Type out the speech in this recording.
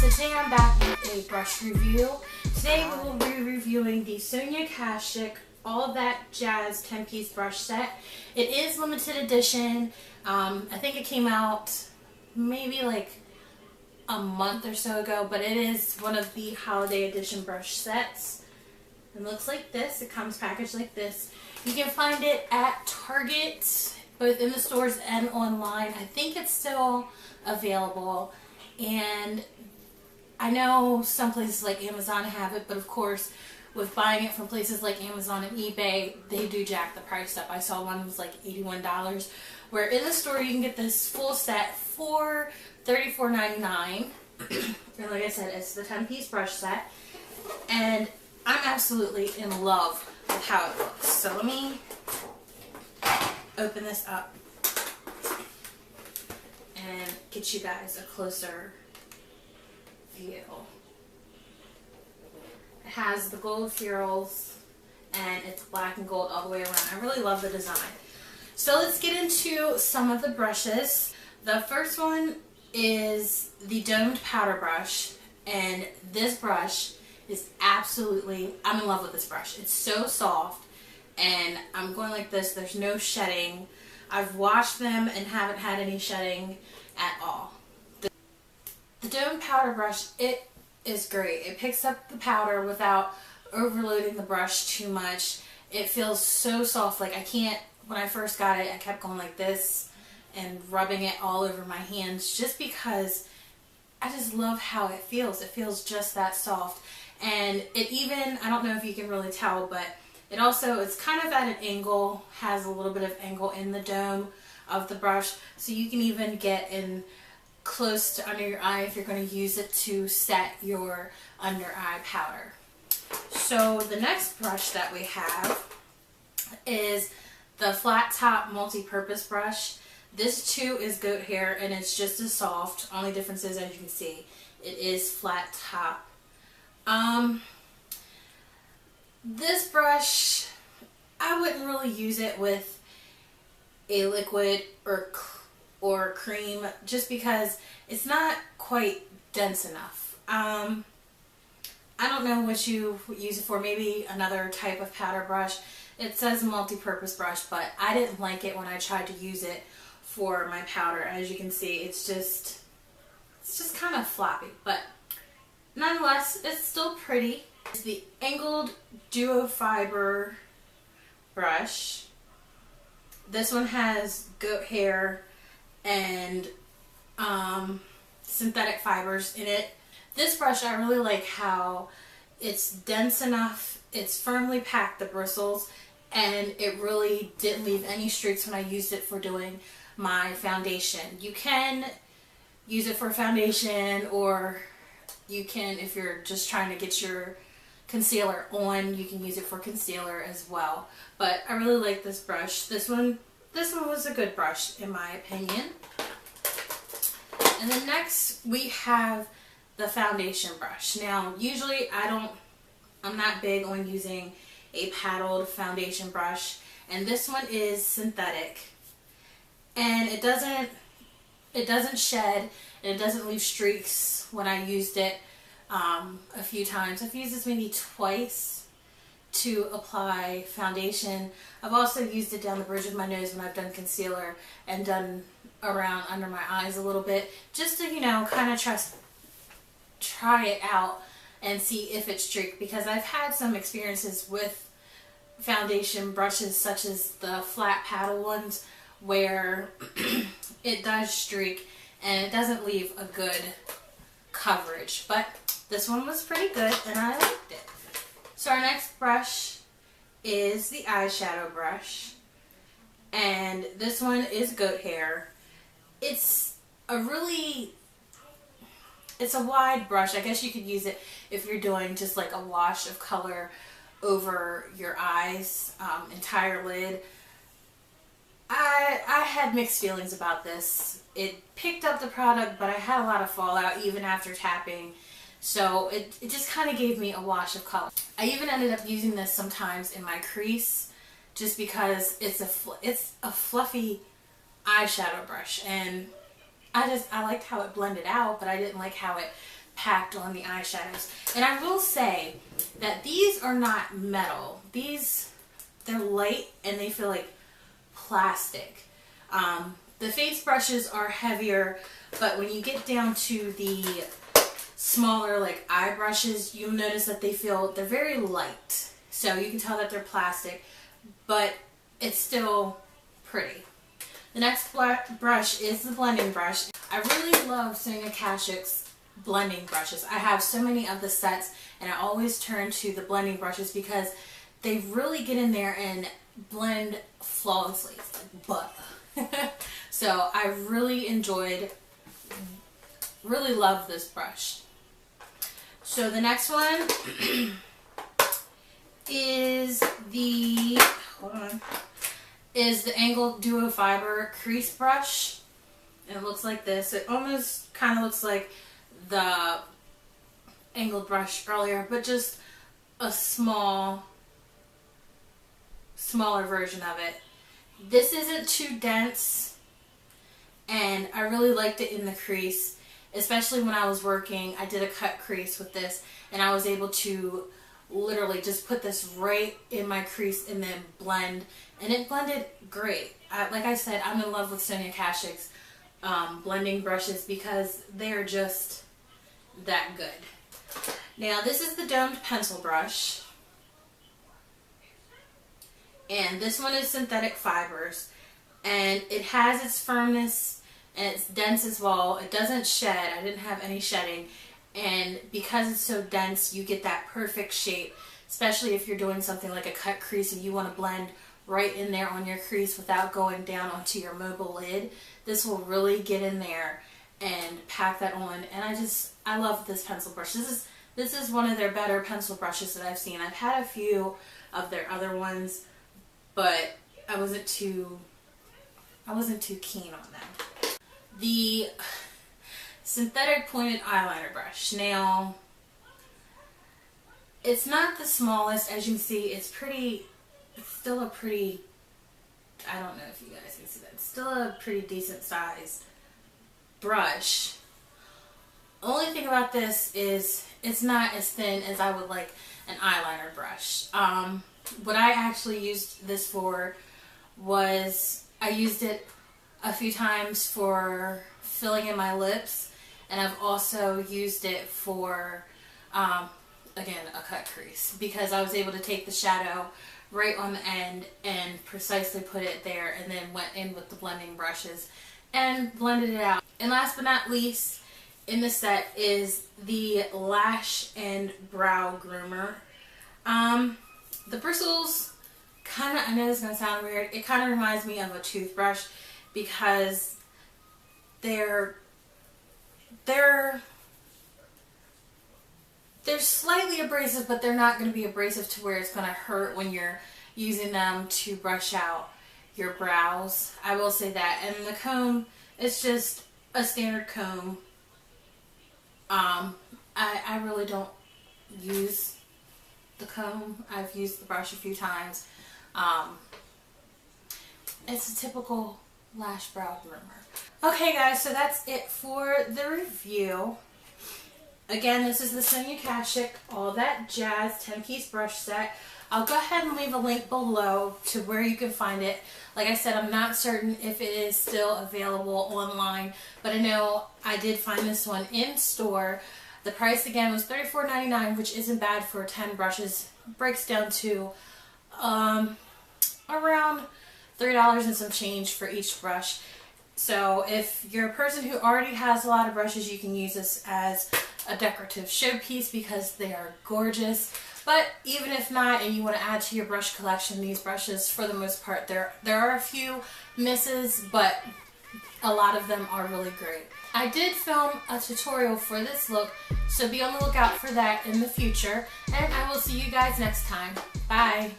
So today I'm back with a brush review. Today we will be reviewing the Sonia Kashuk All That Jazz 10-piece brush set. It is limited edition. I think it came out maybe like a month or so ago, but it is one of the holiday edition brush sets. It looks like this. It comes packaged like this. You can find it at Target, both in the stores and online. I think it's still available, and I know some places like Amazon have it, but of course with buying it from places like Amazon and eBay, they do jack the price up. I saw one was like $81, where in the store you can get this full set for $34.99. And like I said, it's the 10-piece brush set, and I'm absolutely in love with how it looks. So let me open this up and get you guys a closer view. It has the gold ferrules and it's black and gold all the way around. I really love the design. So let's get into some of the brushes. The first one is the domed powder brush, and this brush is absolutely, I'm in love with this brush. It's so soft, and I'm going like this. There's no shedding. I've washed them and haven't had any shedding at all. The domed powder brush, it is great. It picks up the powder without overloading the brush too much. It feels so soft. Like when I first got it, I kept going like this and rubbing it all over my hands just because I just love how it feels. It feels just that soft. And it even, I don't know if you can really tell, but it also, it's kind of at an angle, has a little bit of angle in the dome of the brush, so you can even get in close to under your eye if you're going to use it to set your under eye powder. So the next brush that we have is the flat top multi-purpose brush. This too is goat hair, and it's just as soft. Only difference is, as you can see, it is flat top. This brush, I wouldn't really use it with a liquid or cream, just because it's not quite dense enough. I don't know what you use it for. Maybe another type of powder brush. It says multi-purpose brush, but I didn't like it when I tried to use it for my powder. As you can see, it's just kind of floppy, but nonetheless, it's still pretty. It's the angled duo fiber brush. This one has goat hair and synthetic fibers in it. This brush, I really like how it's dense enough, it's firmly packed, the bristles, and it really didn't leave any streaks when I used it for doing my foundation. You can use it for foundation, or you can, if you're just trying to get your concealer on, you can use it for concealer as well. But I really like this brush. This one was a good brush in my opinion. And then next we have the foundation brush. Now usually I'm not big on using a paddled foundation brush, and this one is synthetic, and it doesn't shed, and it doesn't leave streaks when I used it a few times. I've used this maybe twice to apply foundation. I've also used it down the bridge of my nose when I've done concealer and done around under my eyes a little bit, just to, you know, kind of try it out and see if it's streaked, because I've had some experiences with foundation brushes such as the flat paddle ones where it does streak and it doesn't leave a good coverage. But this one was pretty good and I liked it. So our next brush is the eyeshadow brush, and this one is goat hair. It's a wide brush. I guess you could use it if you're doing just like a wash of color over your eyes, entire lid. I had mixed feelings about this. It picked up the product, but I had a lot of fallout even after tapping. So it just kind of gave me a wash of color. I even ended up using this sometimes in my crease just because it's a fluffy eyeshadow brush, and I liked how it blended out, but I didn't like how it packed on the eyeshadows. And I will say that these are not metal. They're light and they feel like plastic. The face brushes are heavier, but when you get down to the smaller like eye brushes, you'll notice that they're very light. So you can tell that they're plastic, but it's still pretty. The next brush is the blending brush. I really love Sonia Kashuk's blending brushes. I have so many of the sets and I always turn to the blending brushes because they really get in there and blend flawlessly. It's like butter. So I really love this brush. So the next one is the Angled Duo Fiber Crease Brush. And it looks like this. It almost kind of looks like the angled brush earlier, but just a smaller version of it. This isn't too dense, and I really liked it in the crease, especially when I was working. I did a cut crease with this, and I was able to literally just put this right in my crease and then blend, and it blended great. Like I said, I'm in love with Sonia Kashuk's blending brushes because they're just that good. Now this is the domed pencil brush, and this one is synthetic fibers, and it has its firmness and it's dense as well. It doesn't shed. I didn't have any shedding, and because it's so dense, you get that perfect shape, especially if you're doing something like a cut crease and you want to blend right in there on your crease without going down onto your mobile lid. This will really get in there and pack that on, and I love this pencil brush. This is one of their better pencil brushes that I've seen. I've had a few of their other ones, but I wasn't too keen on them. The synthetic pointed eyeliner brush. Now, it's not the smallest, as you can see. It's still a pretty, I don't know if you guys can see that. It's still a pretty decent size brush. Only thing about this is it's not as thin as I would like an eyeliner brush. What I actually used this for was, I used it a few times for filling in my lips, and I've also used it for, again, a cut crease, because I was able to take the shadow right on the end and precisely put it there, and then went in with the blending brushes and blended it out. And last but not least in the set is the Lash and Brow Groomer. The bristles kind of, I know this is going to sound weird, it kind of reminds me of a toothbrush because they're slightly abrasive, but they're not going to be abrasive to where it's going to hurt when you're using them to brush out your brows. I will say that. And the comb is just a standard comb. I really don't use the comb. I've used the brush a few times. It's a typical lash brow groomer. Okay guys, so that's it for the review. Again, this is the Sonia Kashuk All That Jazz 10-piece brush set. I'll go ahead and leave a link below to where you can find it. Like I said, I'm not certain if it is still available online, but I know I did find this one in store. The price again was $34.99, which isn't bad for 10 brushes. It breaks down to around $3 and some change for each brush. So if you're a person who already has a lot of brushes, you can use this as a decorative showpiece because they are gorgeous. But even if not, and you want to add to your brush collection, these brushes, for the most part, there are a few misses, but a lot of them are really great. I did film a tutorial for this look, so be on the lookout for that in the future, and I will see you guys next time. Bye!